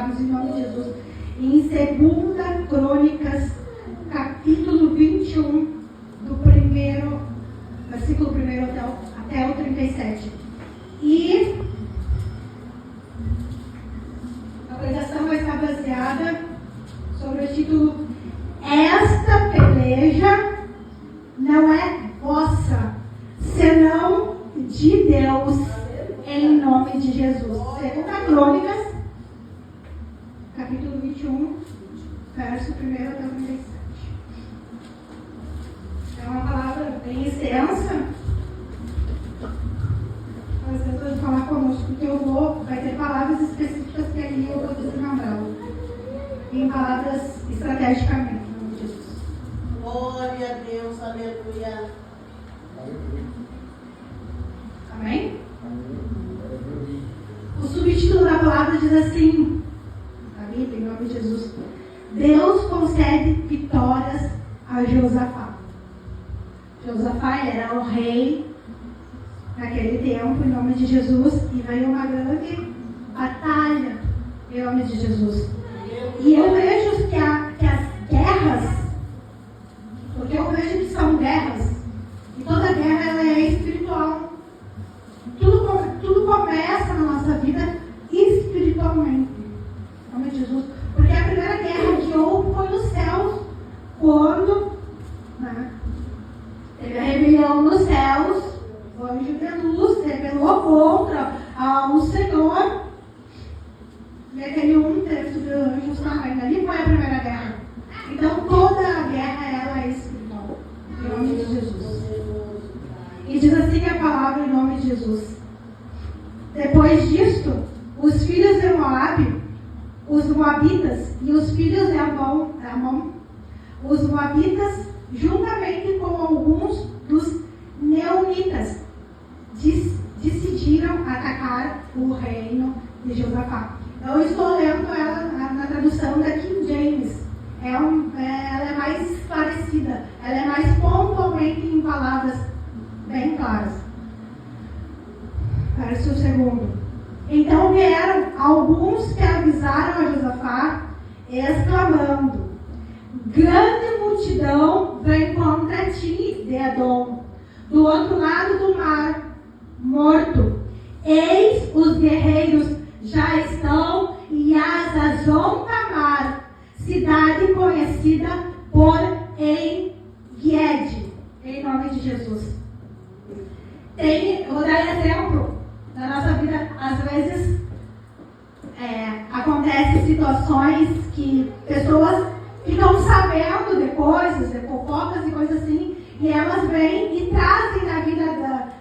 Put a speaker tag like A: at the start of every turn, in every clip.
A: palavras em nome de Jesus. Em 2 Crônicas, capítulo 21, do primeiro, versículo 1 até o 37. E a pregação vai estar baseada sobre o título: Esta peleja não é vossa, senão de Deus, em nome de Jesus. 2 Crônicas, capítulo 21, verso 1 até o 37. É uma palavra bem extensa, mas Deus vai falar conosco, porque vai ter palavras específicas que aí eu vou desmembrar em palavras estrategicamente, em nome de Jesus.
B: Glória a Deus, aleluia.
A: Amém? O subtítulo da palavra diz assim, na Bíblia, em nome de Jesus: Deus concede vitórias a Josafá. Josafá era o rei naquele tempo, em nome de Jesus, e veio uma grande batalha, em nome de Jesus. E eu vejo que as guerras, porque eu vejo que são guerras, e toda guerra ela é espiritual. Tudo começa na nossa vida espiritualmente, em nome de Jesus. Porque a primeira guerra que houve foi nos céus, quando teve a rebelião nos céus, o anjo de luz se rebelou contra o Senhor. E aquele teve anjos também. Ali foi a primeira guerra. Então toda a guerra ela é espiritual, em nome de Jesus. E diz assim a palavra, em nome de Jesus: Depois disto, os filhos de Moabe, os moabitas e os filhos de Amon, os moabitas, juntamente com alguns dos neonitas, decidiram atacar o reino de Josafá. Eu estou lendo ela na tradução da King James. Ela é mais esclarecida, ela é mais pontualmente em palavras bem claras. Verso 2. Então vieram alguns que avisaram a Josafá, exclamando: Grande multidão vem contra ti, de Edom, do outro lado do mar morto. Eis os guerreiros já estão em Hazazon Tamar, cidade conhecida por En-Gedi, em nome de Jesus. Eu vou dar exemplo. Na nossa vida, às vezes, acontecem situações que pessoas ficam sabendo de coisas, de fofocas e coisas assim, e elas vêm e trazem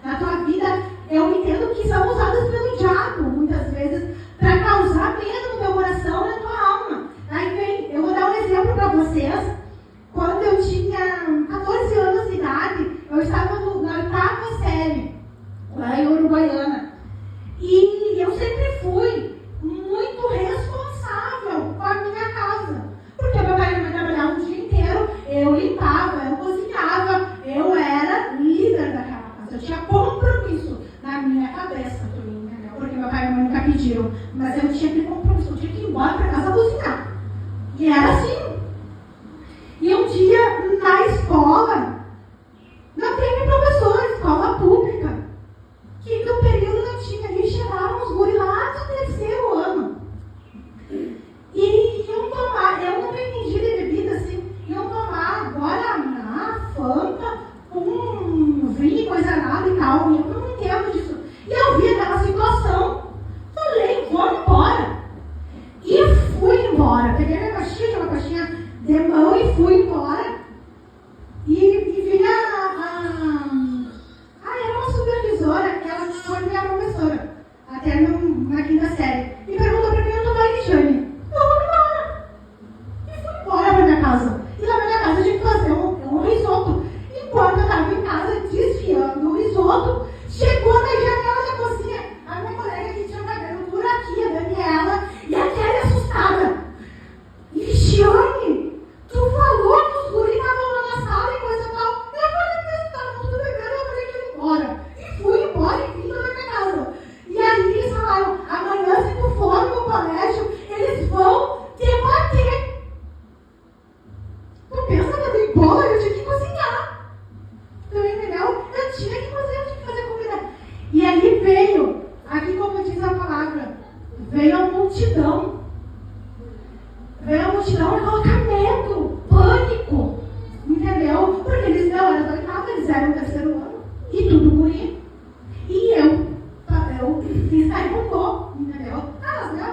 A: na tua vida. Eu entendo que são usadas pelo diabo, muitas vezes, para causar medo no teu coração e na tua alma. Aí vem, eu vou dar um exemplo para vocês. Quando eu tinha 14 anos de idade, eu estava na 8ª série, lá em Uruguaiana. E eu sempre fui muito responsável com a minha casa. Porque meu pai e minha mãe trabalhavam o dia inteiro, eu limpava, eu cozinhava, eu era líder daquela casa. Eu tinha compromisso na minha cabeça, porque meu pai e minha mãe nunca pediram. Mas eu tinha que compromisso, eu tinha que ir embora para casa cozinhar. E era assim. E um dia, na escola, não teve professor, escola pública, que no período não tinha, ali chegaram os guri lá do 3º ano. E iam tomar, eu nunca entendi de bebida assim, iam tomar Guaraná, Fanta, com vinho e coisa nada e tal, e eu não entendo disso. E eu vi aquela situação, falei, vou embora. E fui embora, peguei minha caixinha, de mão, e fui embora. multidão. Veio a multidão e colocar medo, pânico. Entendeu? Porque eles não eram da oitava, eles eram o terceiro ano. E tudo guri. E eu saí com dor, entendeu?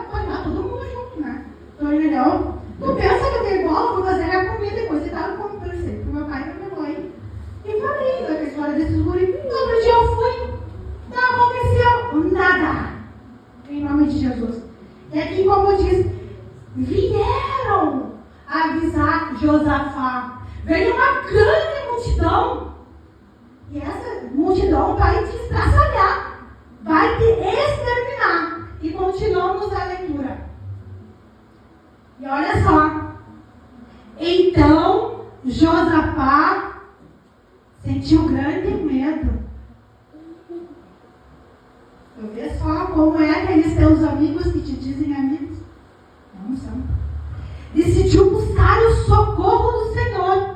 A: Foi lá todo mundo junto, né? Então, entendeu? Tu pensa que eu tenho bola, vou fazer a comida e coisa e tal, como eu sei, pro meu pai e pra minha mãe. E falei da história desses guri. Outro dia eu fui, não aconteceu nada. Em nome de Jesus. E aqui, como eu disse, vieram avisar Josafá. Veio uma grande multidão. E essa multidão vai te estraçalhar, vai te exterminar. E continuamos a leitura. E olha só. Então, Josafá sentiu grande medo. Eu vejo só como é aqueles teus amigos que te dizem amigos. Não são. Decidiu buscar o socorro do Senhor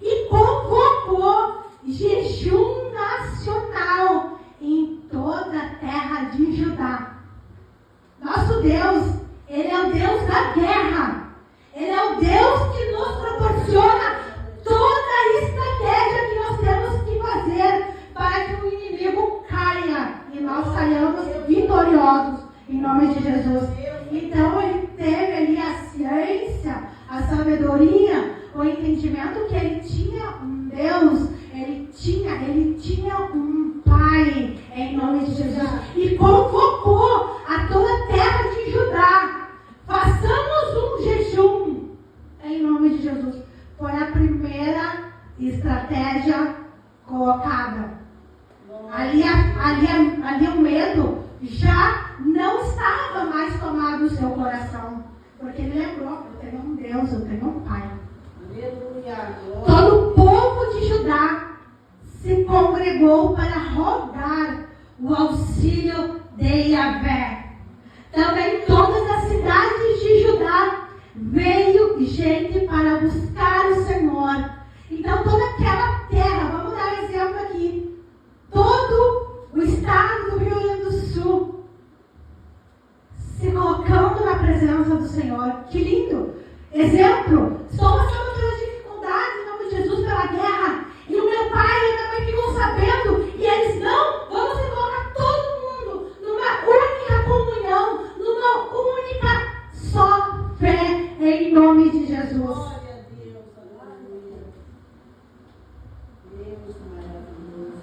A: e convocou jejum nacional em toda a terra de Judá. Nosso Deus, Ele é o Deus da guerra. Ele é o Deus que nos proporciona toda a estratégia que nós temos que fazer para que o inimigo caia e nós saiamos vitoriosos em nome de Jesus. Então ele teve ali a ciência, a sabedoria, o entendimento que ele tinha um Deus, ele tinha um Pai em nome de Jesus e convocou a toda a terra de Judá. Façamos um jejum em nome de Jesus. Foi a primeira estratégia colocada. Ali o medo já não estava mais tomado no seu coração. Porque ele lembrou, eu tenho um Deus, eu tenho um Pai. Todo o povo de Judá se congregou para rogar o auxílio de Yahvé. Também todas as cidades de Judá veio gente para buscar o Senhor. Então toda aquela terra, vamos dar um exemplo aqui, todo o estado do Rio Grande do Sul se colocando na presença do Senhor. Que lindo! Exemplo, estou passando pelas dificuldades em nome de Jesus pela guerra, e o meu pai e a minha mãe ficam sabendo, e eles não, vamos colocar todo mundo numa única comunhão, numa única só fé em nome de Jesus.
B: Glória a Deus, aleluia. Deus maravilhoso.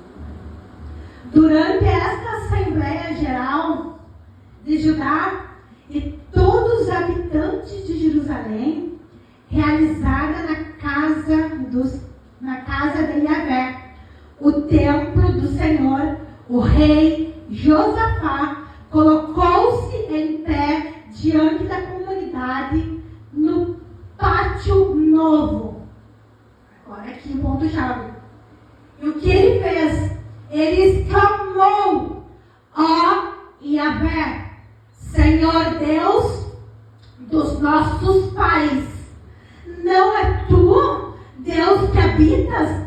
A: Durante esta Assembleia Geral de Judá e todos os habitantes de Jerusalém, realizada na casa de Yahvé, o templo do Senhor, o rei Josafá colocou-se em pé diante da comunidade no pátio novo. Agora aqui o ponto-chave. E o que ele fez? Ele exclamou: ó Yahvé, Senhor Deus dos nossos pais, não é tu, Deus que habitas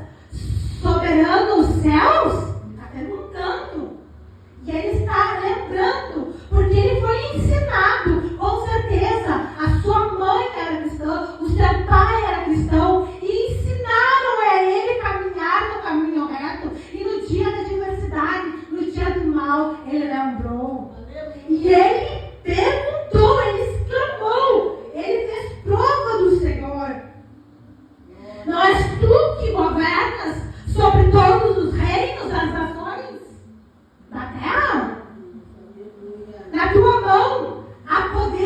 A: soberano nos céus? Ele está perguntando. E ele está lembrando, porque ele foi ensinado, com certeza, a sua mãe era cristã, o seu pai era cristão, e ensinaram a ele caminhar no caminho reto, e no dia da adversidade, no dia do mal, ele lembrou. E ele perguntou, ele exclamou, ele fez prova do Senhor. Não és tu que governas sobre todos os reinos das nações da terra? Na tua mão há poder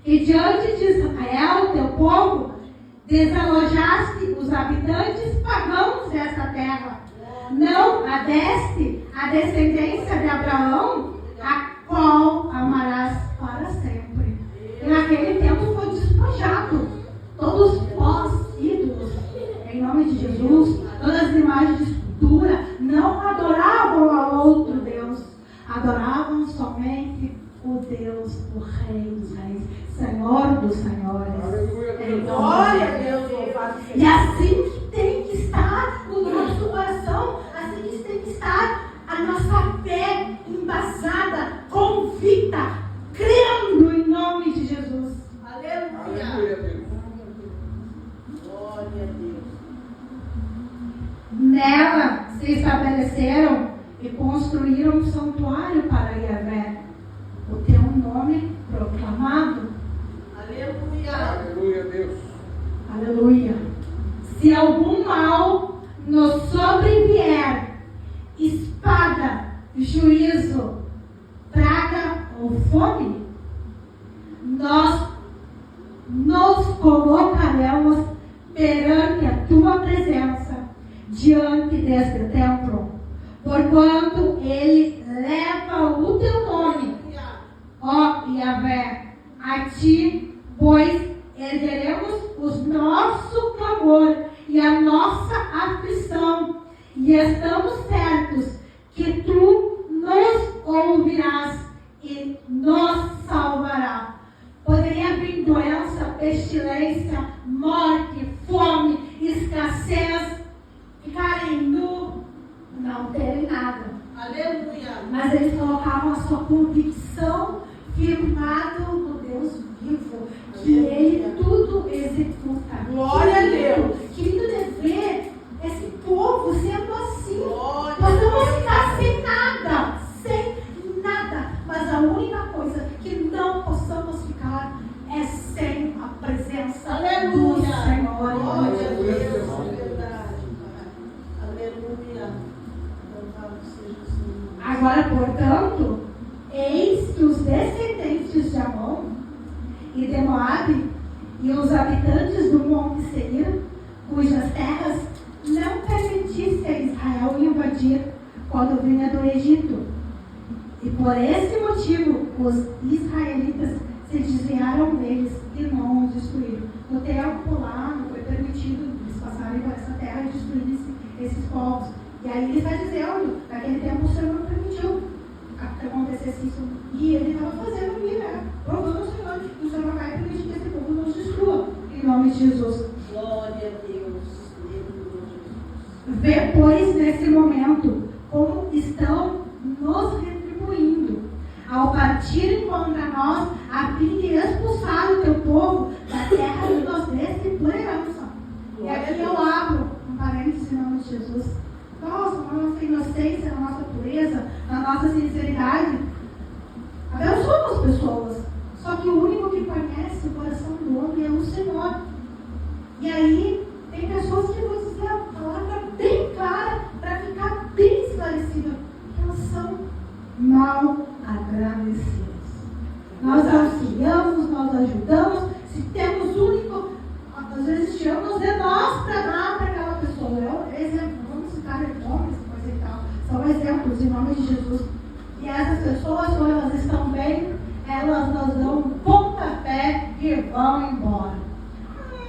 A: E diante de Israel, teu povo, desalojaste os habitantes pagãos desta terra. Não adeste a descendência de Abraão, a qual amarás para sempre. E naquele tempo foi despojado todos vós ídolos, em nome de Jesus, todas as imagens de escultura, não adoravam a outro Deus, adoravam somente o Deus, o Rei dos Reis, Senhor dos Senhores.
B: Glória a Deus, louvado seja.
A: E assim que tem que estar o nosso coração, assim que tem que estar a nossa fé embasada, convicta, crendo em nome de Jesus.
B: Aleluia. Glória a Deus.
A: Nela se estabeleceram e construíram um santuário para Yahvé, o teu nome proclamado.
B: Aleluia.
C: Aleluia, Deus.
A: Aleluia. Se algum mal nos sobrevier, espada, juízo, praga ou fome, nós nos colocaremos perante a tua presença, diante deste templo, porquanto ele leva o teu nome, ó Yahvé, a ti, pois ergueremos o nosso clamor e a nossa aflição, e estamos certos que tu nos ouvirás e nos salvará. Poderia vir doença, pestilência, morte, fome, escassez, ficarem nu, não terem nada.
B: Aleluia.
A: Mas eles colocavam a sua convicção firmada no Deus vivo, que Ele tudo executa.
B: Glória a Deus.
A: Querido, de ver esse povo sendo assim.
B: Glória
A: Nós não
B: a
A: vamos
B: Deus.
A: ficar sem nada. Mas a única coisa que não possamos ficar é sem a presença
B: Aleluia.
A: do Senhor.
B: Glória a Deus. É verdade. Aleluia. Louvado seja o Senhor.
A: Agora, portanto, eis que os descendentes de Amon e de Moabe e os habitantes do Monte Seir, cujas terras não permitisse a Israel invadir quando vinha do Egito. E por esse motivo, os israelitas se desviaram deles e não os destruíram. No tempo lá, não foi permitido eles passarem por essa terra e destruírem esses povos. E aí ele está dizendo, naquele tempo o Senhor não permitiu que acontecesse isso. E ele estava fazendo ali, né? Provando o Senhor. E o Senhor não vai permitir que esse povo nos destrua. Em nome de Jesus.
B: Glória a Deus.
A: Vê, pois, nesse momento, como estão nos retribuindo ao partirem contra nós, a fim de expulsar o teu povo da terra que nos deste por herança. E aqui eu abro um parênteses em nome de Jesus. Nós, na nossa inocência, na nossa pureza, na nossa sinceridade, abençoamos pessoas. Só que o único que conhece o coração do homem é o Senhor. E aí, tem pessoas que vão dizer a palavra bem clara, para ficar bem esclarecida, que elas são mal agradecidas. Nós auxiliamos, nós ajudamos, se temos único, às vezes tiramos de nós para dar para aquela pessoa. Exemplo, vamos citar homens, coisa e tal. São exemplos em nome de Jesus. E essas pessoas, quando elas estão bem, elas nos dão um pontapé e vão embora.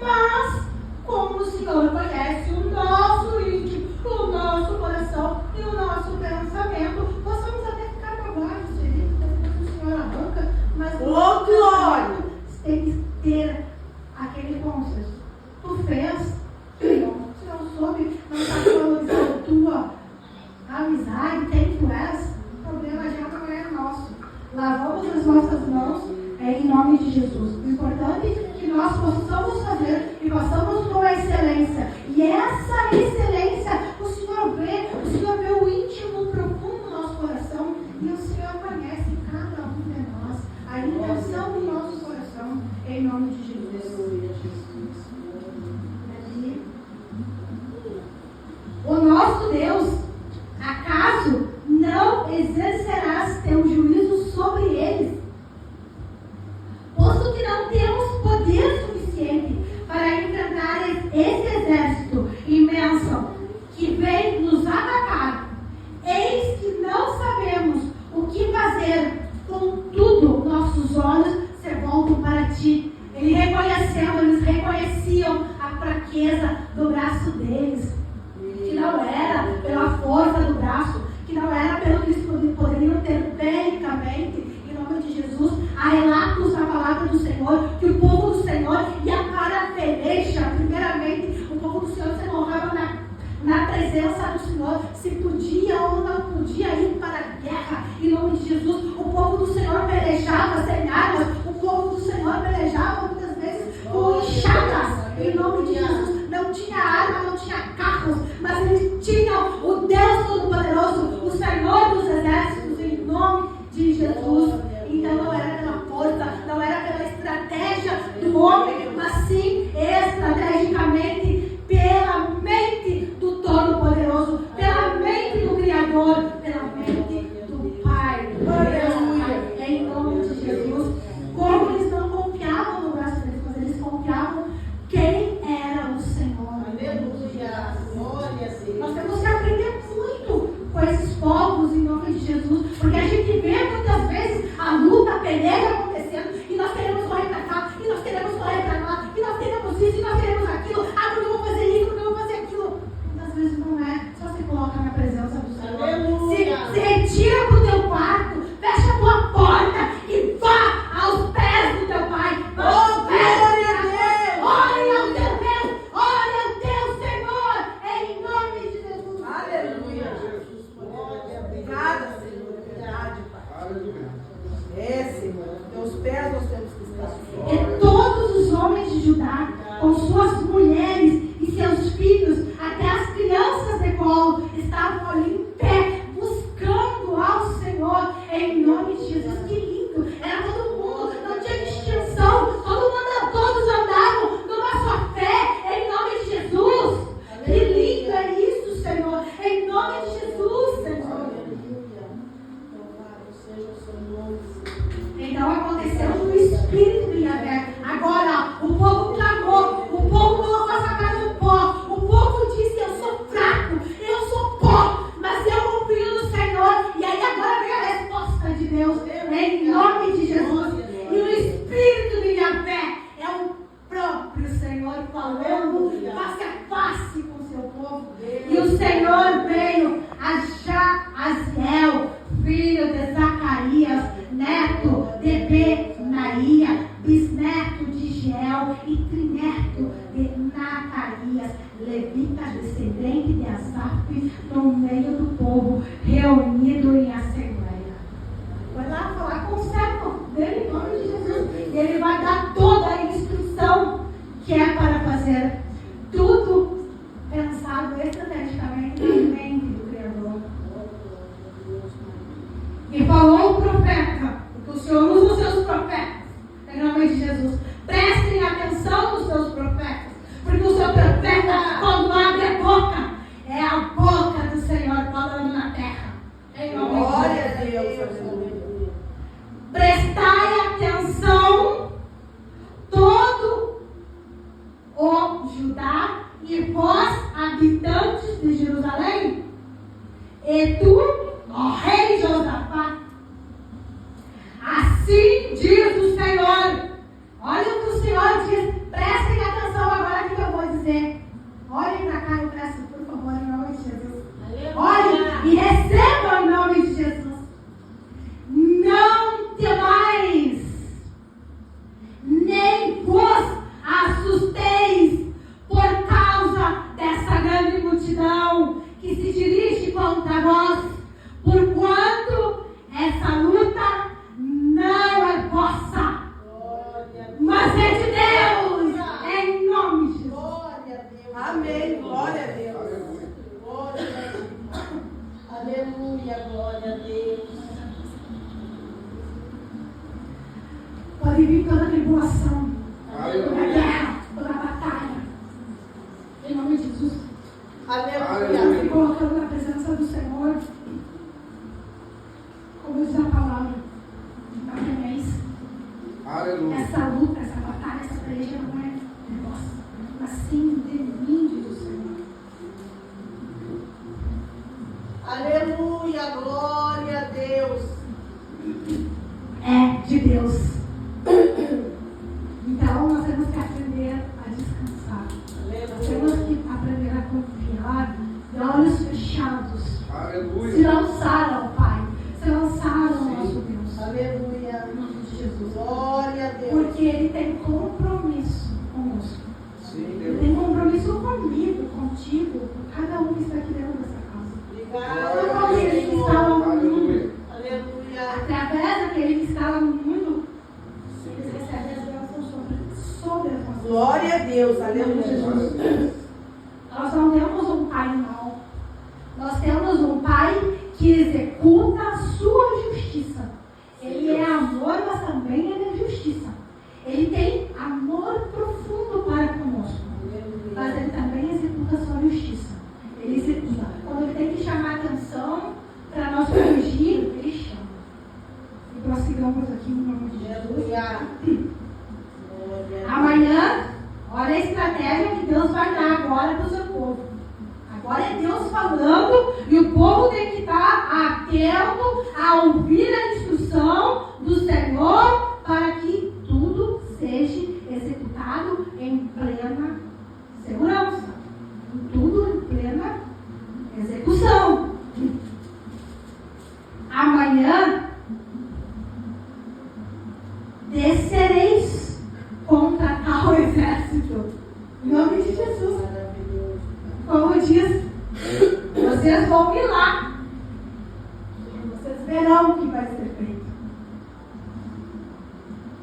A: Mas, como o Senhor conhece o nosso íntimo, o nosso coração e o nosso pensamento, possamos até ficar para baixo, depois o Senhor arranca, mas
B: Ô, glória!
A: tem que ter aquele consenso. Tu fez, Senhor, se não soube, não está valorizando tua amizade, quem tu és, o problema já não é nosso. Lavamos as nossas mãos em nome de Jesus. O importante é que nós possamos fazer e possamos com excelência. E essa excelência o Senhor vê o íntimo profundo do nosso coração e o Senhor conhece cada um de nós, a intenção do nosso coração, em nome de Jesus. E o nosso Deus, acaso não exercerás teu juízo sobre eles? Posto que não te esse exército imenso que vem nos atacar, eis que não sabemos o que fazer, contudo nossos olhos se voltam para ti. Eles reconheciam a fraqueza do braço deles, que não era pela força do braço, que não era pelo que eles poderiam ter belicamente. Em nome de Jesus, há relatos na palavra do Senhor que o povo do Senhor ia para a peleja. Primeiramente, o povo do Senhor se honrava na presença do Senhor, se podia ou não podia ir para a guerra. Em nome de Jesus, o povo do Senhor pelejava sem armas, o povo do Senhor pelejava muitas vezes com enxadas. Em nome de Jesus, não tinha arma, não tinha carros, mas eles tinham o Deus Todo-Poderoso, o Senhor dos Exércitos, em nome de Jesus. Então não era pela força, não era pela estratégia do homem, mas sim estrategicamente pela mente do Todo-Poderoso, pela mente do Criador, pela mente do Pai. Aleluia! Em nome de Jesus. Como eles não confiavam no braço deles, mas eles confiavam quem era o Senhor.
B: Aleluia! Glória a Deus.
A: Nós temos que aprender muito com esses povos em nome de Jesus, porque a gente vê muitas vezes a luta, a peleja acontecendo, e nós queremos correr para cá, e nós queremos correr para lá, e nós queremos isso, e nós queremos aquilo. Ah, porque eu vou fazer isso, porque eu vou fazer aquilo. Muitas vezes não é. Só você coloca na presença do Senhor. Se retira para o teu quarto, fecha a tua porta e vá aos pés do teu Pai.
B: Oh, glória a Deus!
A: Olha ao teu Deus, olha ao teu Senhor, em nome de Jesus.
B: Aleluia! Glória, obrigada, Senhor. Verdade, Pai. É, Senhor. Teus pés nós temos que estar.
A: E todos os homens de Judá, com suas mulheres e seus filhos, até as crianças de colo, estavam ali em pé, buscando ao Senhor, em nome de Jesus. Que lindo! Era todo mundo, não tinha distinção, todos andavam numa só fé, em nome de Jesus. Que lindo é isso, Senhor, em nome de Jesus, Senhor.
B: Louvado seja o seu nome, Senhor.
A: Então aconteceu no Espírito de Yahvé. Agora o povo clamou, o povo colocou essa cara no pó, o povo disse: eu sou fraco, eu sou pó, mas eu confio no Senhor. E aí agora vem a resposta de Deus, em nome de Jesus. E o Espírito de Yahvé é o próprio Senhor falando face a face com o seu povo. E o Senhor veio a Jaziel, filho de Zacarias, neto de Benaía, bisneto de Geel e trineto de Zacarias, levita descendente de Asaf, no meio do povo reunido em assembleia. Vai lá falar com o servo dele, em nome de Jesus. E ele vai dar toda a instrução que é para fazer. Tudo pensado estrategicamente na mente do Criador. E falou o profeta, porque o Senhor usa os seus profetas, em nome de Jesus. Prestem atenção nos seus profetas, porque o seu profeta, quando abre a boca, é a boca do Senhor falando na terra. Em nome de
B: Glória a
A: Jesus.
B: Deus, aleluia.
A: Prestai atenção, todo o Judá e vós, habitantes de Jerusalém, e tu, ó rei Josafá, assim diz o Senhor. Olha o que o Senhor diz. Prestem atenção agora no que eu vou dizer. Olhem para cá, eu peço, por favor, em nome de Jesus. Olhem e recebam em nome de Jesus. Não temais, nem vos assusteis por causa dessa grande multidão que se dirige contra vós, porquanto essa luta não é vossa, mas é de Deus, em nome de Jesus.
B: Glória a Deus. Amém. Glória a Deus. Glória a Deus. Aleluia. Glória a Deus.
A: Pode vir toda a tribulação, toda a guerra, toda a batalha, em nome de Jesus.
B: Aleluia.
A: Me colocando na presença do Senhor, como diz a palavra, não temeis.
C: Aleluia.
A: Essa luta, essa batalha, essa peleja não é vossa, assim de mim, diz o Senhor.
B: Aleluia, glória a Deus.
A: É de Deus. Então nós temos que aprender a descansar. Nós temos que aprender a confiar, de olhos fechados.
C: Aleluia.
A: Se lançar ao Pai, se lançar ao nosso Deus.
B: Aleluia.
A: Em nome de Jesus.
B: Glória a Deus.
A: Porque Ele tem compromisso conosco.
C: Sim,
A: Ele
C: Deus.
A: tem compromisso comigo, contigo, com cada um que está aqui dentro dessa casa.
B: Obrigada,
A: Não aquele que está lá no mundo.
C: Aleluia.
B: Aleluia.
A: Através daquele que está lá no mundo, eles recebem as bênçãos sobre as nossas.
B: Glória a Deus.
A: Aleluia.
B: Aleluia.
A: Nós não temos um pai mau. Nós temos um pai que executa a sua justiça. Ele é amor, mas também ele é justiça. Ele tem amor profundo para conosco. Mas ele também executa a sua justiça. Ele executa. Quando ele tem que chamar atenção para nós corrigir, ele chama. E prossigamos aqui no nome de Jesus.
B: Aleluia.
A: Amanhã, olha a estratégia que Deus vai dar agora para o seu povo. Agora é Deus falando e o povo tem que estar atento a ouvir a instrução do Senhor para que tudo seja executado em plena segurança. Tudo em plena execução. Amanhã descereis contra tal exército. Em nome de Jesus. Como diz, vocês vão ir lá. Vocês verão o que vai ser feito.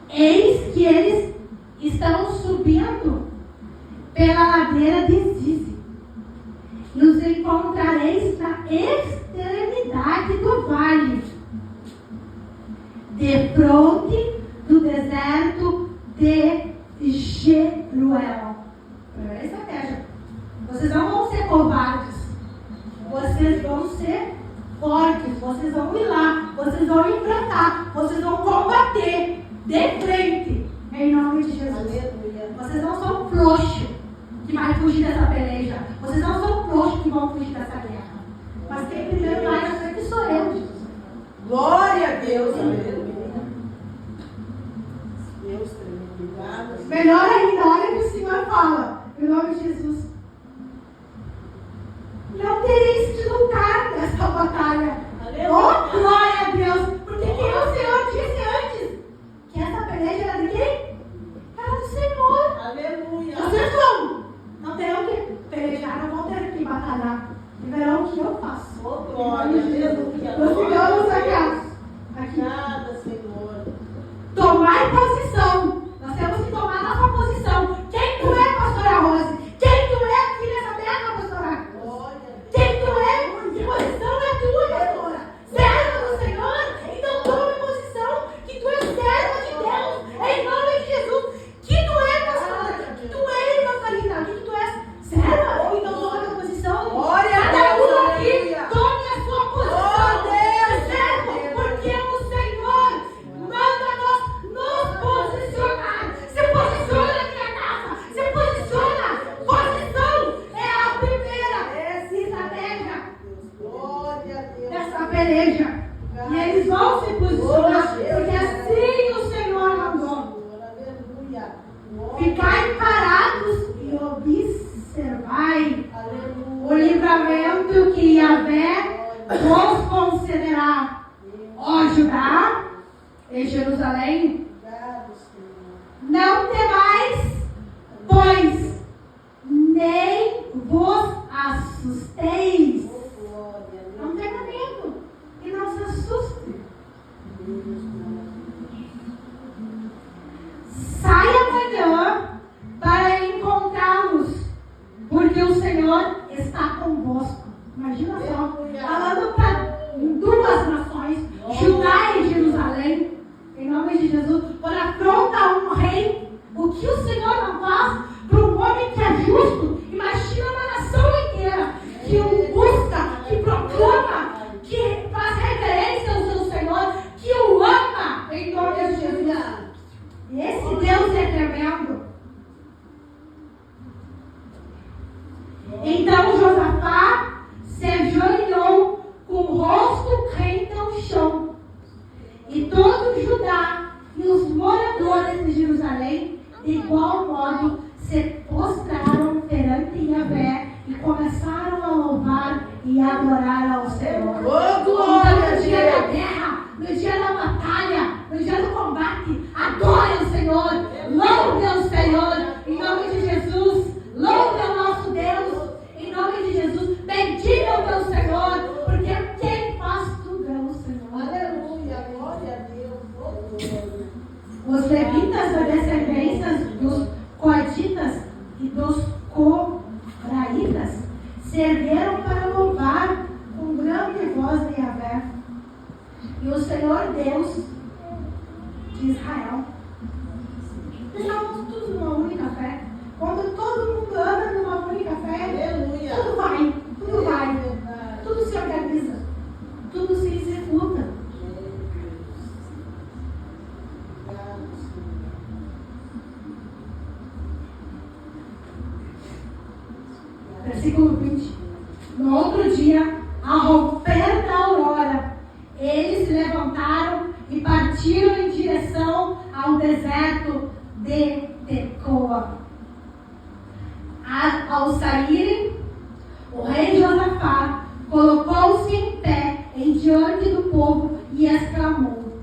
A: Eis que eles estão subindo pela ladeira de Zizi. E os encontrareis na extremidade do vale, defronte do deserto de Jeruel. Primeira estratégia. Vocês não vão ser covardes. Vocês vão ser fortes. Vocês vão ir lá. Vocês vão enfrentar. Vocês vão combater de frente. Em nome de Jesus.
B: Aleluia.
A: Vocês não são frouxos que vai fugir dessa peleja. Vocês não são frouxos que vão fugir dessa guerra. Mas quem primeiro vai na frente sou eu, Jesus.
B: Glória a Deus. Aleluia. Deus tremendo. Obrigada.
A: Melhor ainda, olha o que o Senhor fala. Em nome de Jesus. Não tereis de lutar nessa batalha. Oh, glória a Deus. Porque quem o Senhor disse antes? Que essa peleja era de quem? Era do Senhor.
B: Aleluia.
A: Vocês não terão que pelejar, não vão ter que batalhar. E verão o que eu faço.
B: Oh, glória. Aleluia.
A: Nós ficamos aqui.
B: Obrigada, Senhor.
A: Tomar posição. Nós temos que tomar nossa posição. Quem tu é, pastora Rose? Quem tu é aqui nessa terra, pastora?
B: Glória.
A: Quem tu é? Que posição é tua, pastora? Serva do Senhor? Então tome posição. Que tu és serva de Deus. Em nome de Jesus. Que tu é, pastora? Que tu é, irmã Marina? Que tu és serva? Então tome a posição.
B: Glória a
A: Cada
B: Deus,
A: um aqui,
B: aleluia.
A: tome a sua posição.
B: Oh, Deus,
A: servo,
B: Deus.
A: porque o Senhor manda nós nos posicionar. Se posiciona na minha casa. Se posiciona. Posição é a primeira estratégia
B: Glória a Deus.
A: dessa peleja. E eles vão se posicionar, porque assim o Senhor mandou.
B: Aleluia.
A: Ficai parados e observai o
B: Aleluia.
A: livramento que Yahvé vos concederá. Ó Judá e Jerusalém,
B: Obrigado, Senhor.
A: não temais, pois nem vos assusteis.
B: Oh, glória.
A: Não tenha medo e não se assuste. Saia amanhã para encontrá-los, porque o Senhor está convosco. Imagina só, falando para duas nações, Judá e Jerusalém, em nome de Jesus, por afrontar um rei. O que o Senhor não faz para um homem que é justo? Imagina uma nação inteira que o busca, que proclama, que faz reverência ao seu Senhor, que o ama, em nome de Jesus. E esse Deus é tremendo. Jerusalém, de igual modo, se postraram perante Yahvé e começaram a louvar e adorar ao Senhor. Então, no dia da guerra, no dia da batalha, no dia do combate, adore o Senhor, louve ao Senhor, em nome de Jesus, louve ao nosso Deus, em nome de Jesus, bendiga o teu Senhor, porque quem faz tudo é o Senhor.
B: Aleluia, glória a Deus.
A: Os levitas da descendência dos coatitas e dos coraítas serviram para louvar com grande voz de Yahvé. E o Senhor Deus de Israel. Estamos todos numa única fé. Quando todo mundo anda numa única fé,
B: Aleluia.
A: tudo vai, tudo se organiza, tudo se executa. Versículo 20. No outro dia, ao romper da aurora, eles se levantaram e partiram em direção ao deserto de Tecoa. Ao saírem, o rei Josafá colocou-se em pé em diante do povo e exclamou.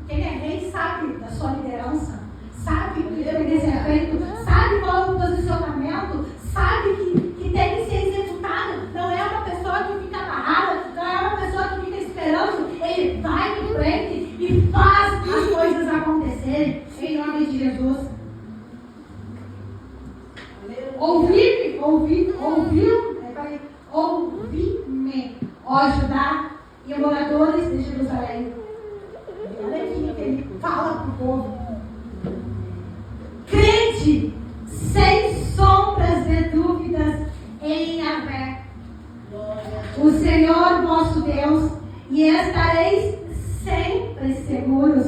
A: Quem é rei sabe da sua liderança, sabe o que deve ser feito, sabe qual é o posicionamento, sabe que tem que ser executado. Não é uma pessoa que fica amarrada, não é uma pessoa que fica esperando. Ele vai em frente e faz as coisas acontecerem em nome de Jesus. Ouvi-me, ó Judá e moradores de Jerusalém. Olha aqui que ele fala para o povo. Crede sem sombras de dúvidas em Yahvé, o Senhor vosso Deus, e estareis sempre seguros.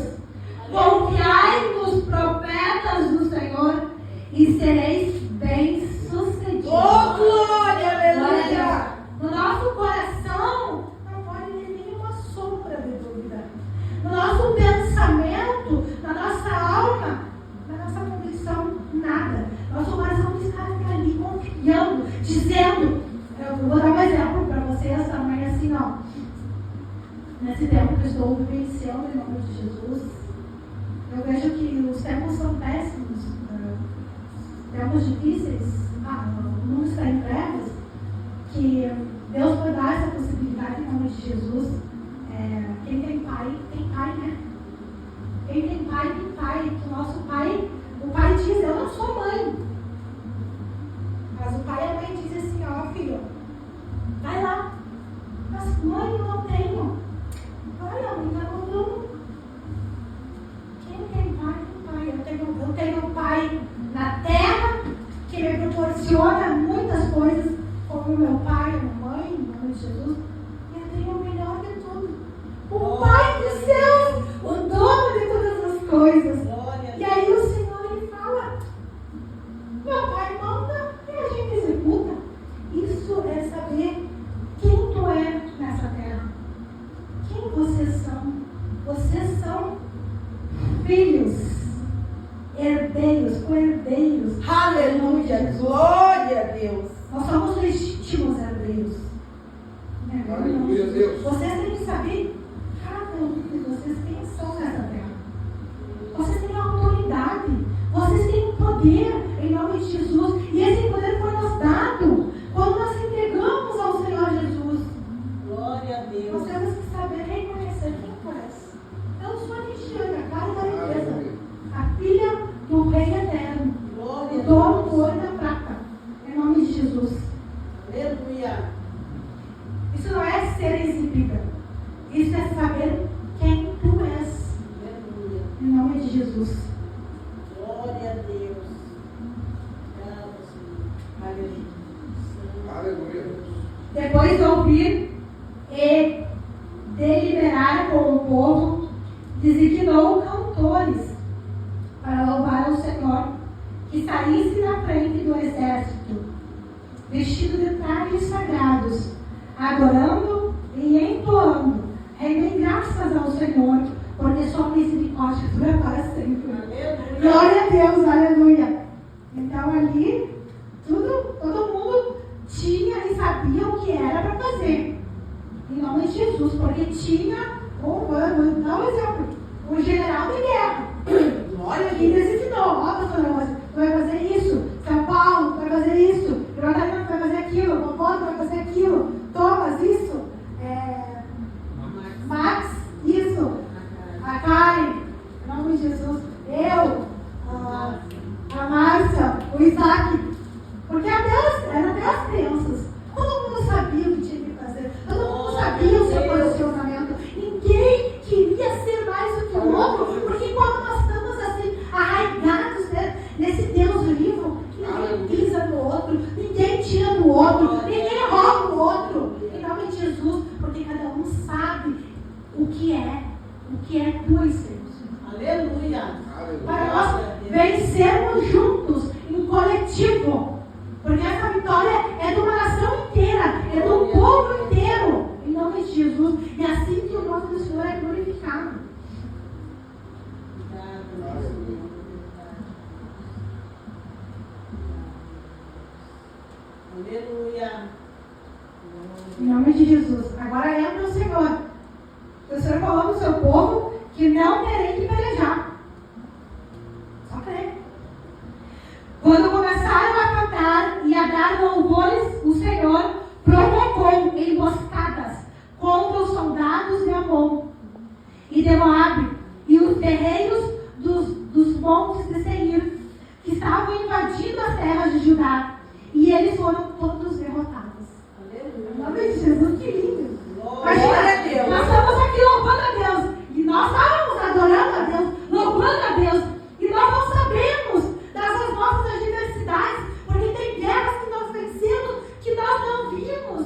A: Confiai nos profetas do Senhor e sereis bem-sucedidos.
B: Oh, glória, aleluia!
A: No nosso coração não pode ter nenhuma sombra de dúvida. No nosso pensamento, na nossa alma, na nossa convicção, nada. Nosso coração está ali confiando, dizendo. Eu vou dar um exemplo para vocês também, assim, ó. Nesse tempo que eu estou vivenciando em nome de Jesus, eu vejo que os tempos são péssimos, tempos difíceis, o mundo está em trevas, que Deus vai dar essa possibilidade em nome de Jesus. Quem tem pai, né? Quem tem pai, tem pai. Que o nosso pai, o pai diz, eu não sou mãe. Mas o pai e a mãe dizem assim, ó filho, vai lá. Mas mãe, eu não tenho. Vai, a mãe tá contando. Quem tem pai, tem pai. Eu tenho um pai na terra que me proporciona muitas coisas, como meu pai, minha mãe, em nome de Jesus. E eu tenho o melhor de tudo. O Pai dos céus, o dono de todas as coisas. E aí o Senhor ele fala, meu Pai manda e a gente executa. Isso é saber quem tu é nessa terra. Quem vocês são? Vocês são filhos, herdeiros, co-herdeiros.
B: Aleluia, glória a Deus.
A: Nós somos legítimos herdeiros.
C: Aleluia, Deus.
A: Vocês têm que saber cada um de vocês quem são nessa terra. Vocês têm autoridade. Vocês têm poder em nome de Jesus. E esse poder foi nos dado quando nós entregamos ao Senhor Jesus.
B: Glória a Deus.
A: Nós temos que saber reconhecer quem tu és. Eu sou a Cristiane, a cara da riqueza, a filha do Rei Eterno, o dono do ouro e da prata, em nome de Jesus.
B: Aleluia.
A: Isso não é ser exibida, isso é saber quem tu és,
B: Aleluia.
A: em nome de Jesus.
B: Glória a Deus. Aleluia.
C: Aleluia.
A: Depois de ouvir e deliberar com o povo, designou cantores para louvar ao Senhor, que saísse na frente do exército, vestido de trajes sagrados, adorando e entoando, rendem graças ao Senhor, porque sua misericórdia dura para sempre.
B: Aleluia.
A: Glória a Deus, aleluia. Então ali, todo mundo tinha e sabia o que era para fazer. Em nome de Jesus, porque tinha, vou dar um exemplo, o general de guerra. Olha, que designou, ó, pastor Rose, tu vai fazer isso, São Paulo, tu vai fazer isso, Catarina, tu vai fazer aquilo, Popó, tu vai fazer aquilo, Thomas, isso, Max, isso, a Karen, em nome de Jesus, eu, a Márcia, o Isaac, porque eram até as crianças, todo mundo sabia o que tinha que fazer, todo mundo sabia o seu posicionamento, ninguém queria ser mais do que o outro, porque quando nós estamos assim, arraigados nesse Deus vivo, ninguém pisa no outro, ninguém tira do outro, ninguém rouba o outro, em nome de Jesus, porque cada um sabe o que é tua essência.
B: Aleluia.
A: Para nós vencermos juntos, em coletivo, porque essa vitória é de uma nação inteira, é do povo inteiro, em nome de Jesus, e assim que o nome do Senhor é glorificado.
B: Aleluia.
A: Em nome de Jesus. Agora entra o Senhor. O Senhor falou para o seu povo que não terem que pelejar. Só crer. Quando começaram a cantar e a dar louvores, o Senhor provocou emboscadas contra os soldados de Amon e de Moabe e os guerreiros dos montes de Seir, que estavam invadindo as terras de Judá, e eles foram todos derrotados. Aleluia. Em nome de Jesus, que lindo! Imagina, nós estamos aqui louvando a Deus, e nós estávamos adorando a Deus, louvando a Deus, e nós não sabemos das nossas adversidades, porque tem guerras que nós vencemos, que nós não vimos,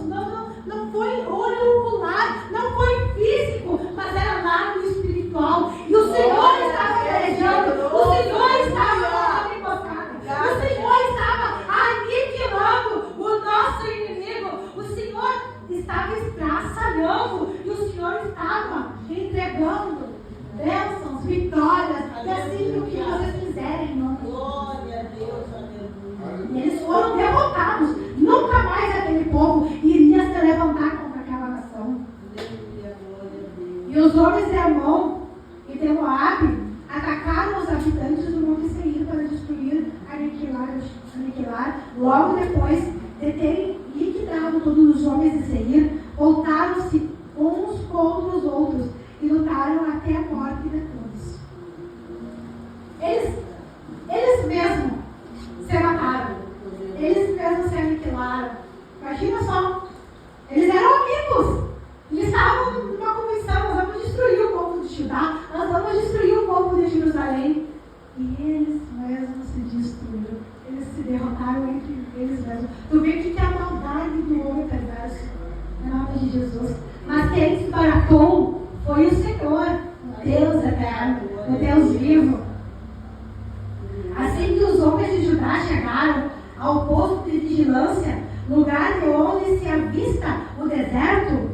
A: não foi olho ocular, não foi físico, mas era lá no espiritual, e o Senhor estava pelejando, o Senhor estava emboscado, o Senhor estava aniquilando o nosso inimigo, o Senhor estava estraçalhando, e o Senhor estava entregando bênçãos, vitórias, e assim o que vocês quiserem, irmão.
B: Glória a Deus, aleluia.
A: E eles foram derrotados. Nunca mais aquele povo iria se levantar contra aquela nação.
B: Aleluia, glória a Deus.
A: E os homens de Amon e de Moabe atacaram os habitantes do Monte Seir para destruir, aniquilar. Logo depois de terem liquidado todos os homens de Seir, voltaram-se uns contra os outros e lutaram até a morte de todos. Eles mesmos se mataram. Eles mesmos se aniquilaram. Imagina só. Eles eram amigos. Eles estavam numa comissão. Nós vamos destruir o povo de Judá. Nós vamos destruir o povo de Jerusalém. E eles mesmos se destruíram. Eles se derrotaram entre eles mesmos. Tu vê que é a maldade do homem perverso. Em nome de Jesus. Mas quem desbaratou foi o Senhor, o Deus eterno, o Deus vivo. Assim que os homens de Judá chegaram ao posto de vigilância, lugar de onde se avista o deserto,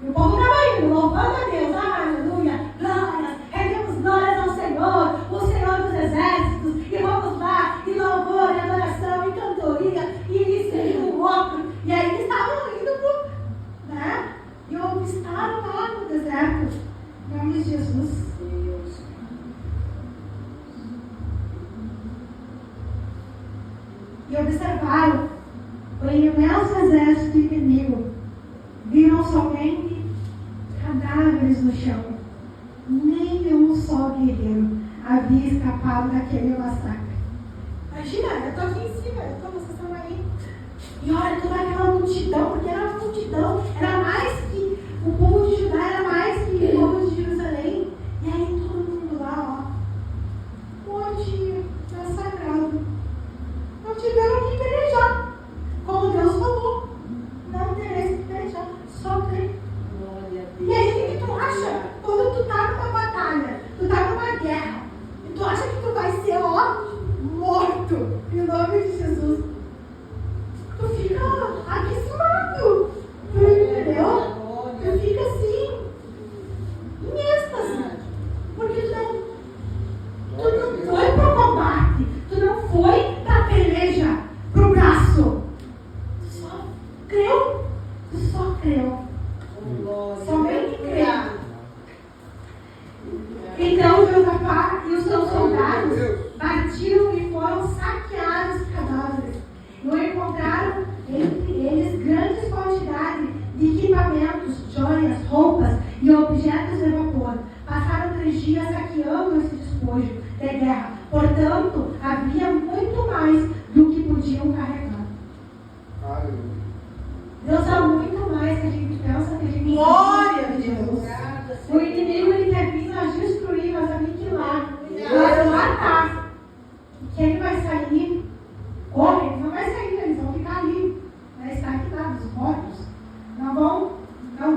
A: e o povo estava indo, louvando a Deus, aleluia, glórias, rendemos glórias ao Senhor, o Senhor dos exércitos, e vamos lá, e louvor, e adoração, e cantoria, e isso e o outro, e aí eles estavam indo e avistaram lá no deserto, em nome de Jesus. E observaram o imenso exército inimigo. Viram somente cadáveres no chão. Nenhum só guerreiro havia escapado daquele massacre. Imagina, eu estou aqui em cima, vocês estão aí. E olha toda aquela multidão, porque era uma multidão, era mais que o povo de Judá, era mais que o povo de Jerusalém. E aí todo mundo lá, onde é sagrado. Não tiveram que pelejar. Como Deus falou, não tereis que pelejar, só crer. E aí o que tu acha? Quando tu tá numa batalha, tu tá numa guerra, e tu acha que tu vai ser, morto, em nome de Jesus. Tu fica abismado. se evapora.